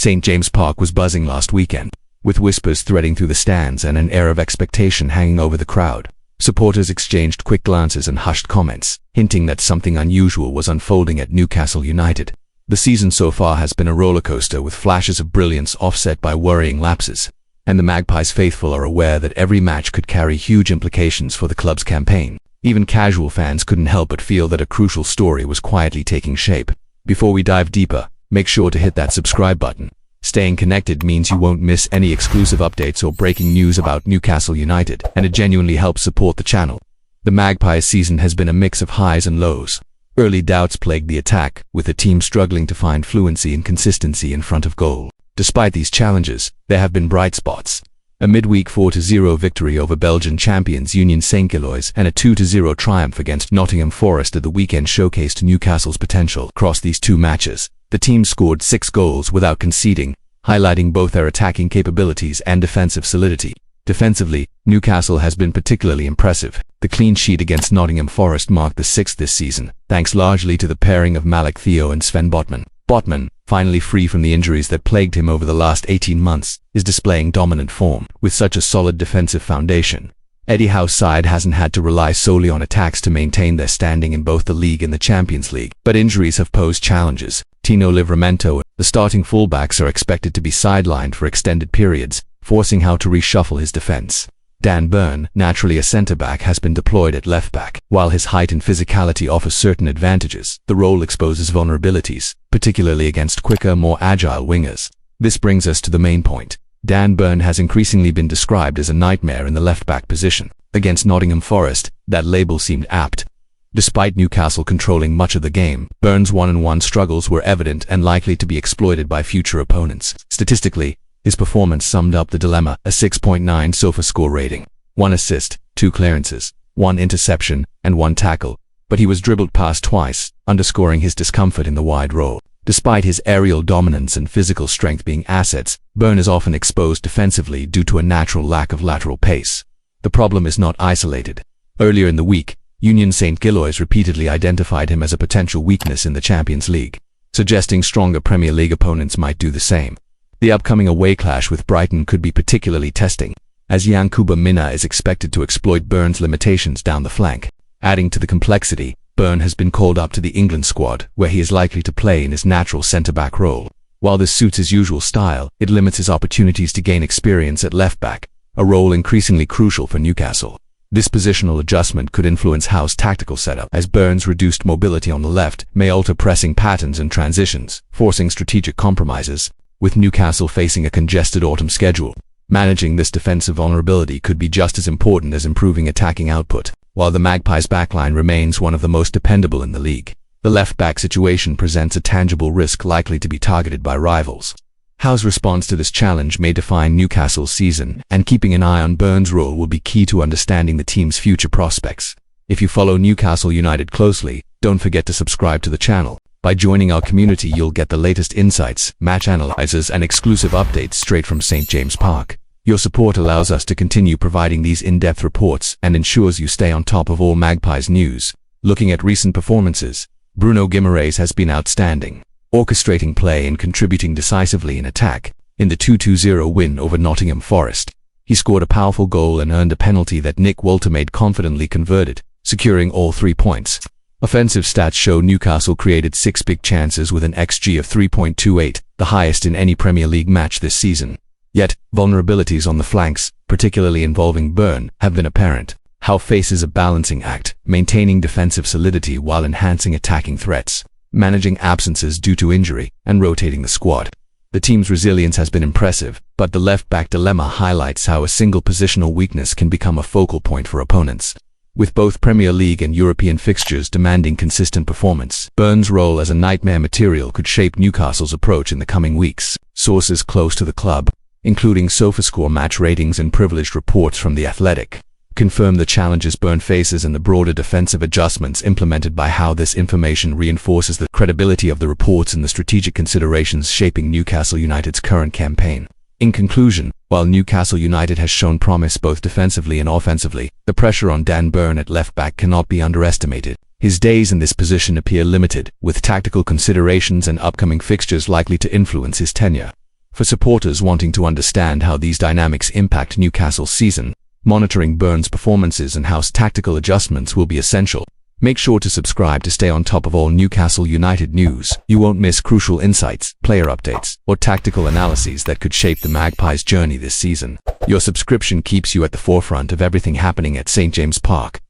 St. James Park was buzzing last weekend, with whispers threading through the stands and an air of expectation hanging over the crowd. Supporters exchanged quick glances and hushed comments, hinting that something unusual was unfolding at Newcastle United. The season so far has been a rollercoaster with flashes of brilliance offset by worrying lapses, and the Magpies faithful are aware that every match could carry huge implications for the club's campaign. Even casual fans couldn't help but feel that a crucial story was quietly taking shape. Before we dive deeper, make sure to hit that subscribe button. Staying connected means you won't miss any exclusive updates or breaking news about Newcastle United, and it genuinely helps support the channel. The Magpies season has been a mix of highs and lows. Early doubts plagued the attack, with the team struggling to find fluency and consistency in front of goal. Despite these challenges, there have been bright spots. A midweek 4-0 victory over Belgian champions Union Saint-Gilloise and a 2-0 triumph against Nottingham Forest at the weekend showcased Newcastle's potential. Across these two matches, the team scored 6 goals without conceding, highlighting both their attacking capabilities and defensive solidity. Defensively, Newcastle has been particularly impressive. The clean sheet against Nottingham Forest marked the 6th this season, thanks largely to the pairing of Malik Theo and Sven Botman. Botman, finally free from the injuries that plagued him over the last 18 months, is displaying dominant form. With such a solid defensive foundation, Eddie Howe's side hasn't had to rely solely on attacks to maintain their standing in both the league and the Champions League. But injuries have posed challenges. Tino Livramento, the starting fullbacks, are expected to be sidelined for extended periods, forcing Howe to reshuffle his defense. Dan Burn, naturally a centre-back, has been deployed at left-back. While his height and physicality offers certain advantages, the role exposes vulnerabilities, particularly against quicker, more agile wingers. This brings us to the main point. Dan Burn has increasingly been described as a nightmare in the left-back position. Against Nottingham Forest, that label seemed apt. Despite Newcastle controlling much of the game, Burn's one-on-one struggles were evident and likely to be exploited by future opponents. Statistically, his performance summed up the dilemma: a 6.9 SOFA score rating, 1 assist, 2 clearances, 1 interception, and 1 tackle, but he was dribbled past twice, underscoring his discomfort in the wide role. Despite his aerial dominance and physical strength being assets, Burn is often exposed defensively due to a natural lack of lateral pace. The problem is not isolated. Earlier in the week, Union Saint-Gilloise repeatedly identified him as a potential weakness in the Champions League, suggesting stronger Premier League opponents might do the same. The upcoming away clash with Brighton could be particularly testing, as Yankuba Mina is expected to exploit Burn's limitations down the flank. Adding to the complexity, Burn has been called up to the England squad, where he is likely to play in his natural centre-back role. While this suits his usual style, it limits his opportunities to gain experience at left-back, a role increasingly crucial for Newcastle. This positional adjustment could influence Howe's tactical setup, as Burn's reduced mobility on the left may alter pressing patterns and transitions, forcing strategic compromises. With Newcastle facing a congested autumn schedule, managing this defensive vulnerability could be just as important as improving attacking output. While the Magpies' backline remains one of the most dependable in the league, the left-back situation presents a tangible risk likely to be targeted by rivals. Howe's response to this challenge may define Newcastle's season, and keeping an eye on Burn's role will be key to understanding the team's future prospects. If you follow Newcastle United closely, don't forget to subscribe to the channel. By joining our community, you'll get the latest insights, match analyses, and exclusive updates straight from St. James Park. Your support allows us to continue providing these in-depth reports and ensures you stay on top of all Magpies news. Looking at recent performances, Bruno Guimaraes has been outstanding, orchestrating play and contributing decisively in attack. In the 2-0 win over Nottingham Forest, he scored a powerful goal and earned a penalty that Nick Woltemade confidently converted, securing all 3 points. Offensive stats show Newcastle created 6 big chances with an XG of 3.28, the highest in any Premier League match this season. Yet, vulnerabilities on the flanks, particularly involving Burn, have been apparent. Howe faces a balancing act, maintaining defensive solidity while enhancing attacking threats, managing absences due to injury, and rotating the squad. The team's resilience has been impressive, but the left-back dilemma highlights how a single positional weakness can become a focal point for opponents. With both Premier League and European fixtures demanding consistent performance, Burn's role as a nightmare material could shape Newcastle's approach in the coming weeks. Sources close to the club, including SofaScore match ratings and privileged reports from The Athletic, confirm the challenges Burn faces and the broader defensive adjustments implemented by Howe. This information reinforces the credibility of the reports and the strategic considerations shaping Newcastle United's current campaign. In conclusion, while Newcastle United has shown promise both defensively and offensively, the pressure on Dan Burn at left-back cannot be underestimated. His days in this position appear limited, with tactical considerations and upcoming fixtures likely to influence his tenure. For supporters wanting to understand how these dynamics impact Newcastle's season, monitoring Burn's performances and how tactical adjustments will be essential. Make sure to subscribe to stay on top of all Newcastle United news. You won't miss crucial insights, player updates, or tactical analyses that could shape the Magpies' journey this season. Your subscription keeps you at the forefront of everything happening at St. James Park.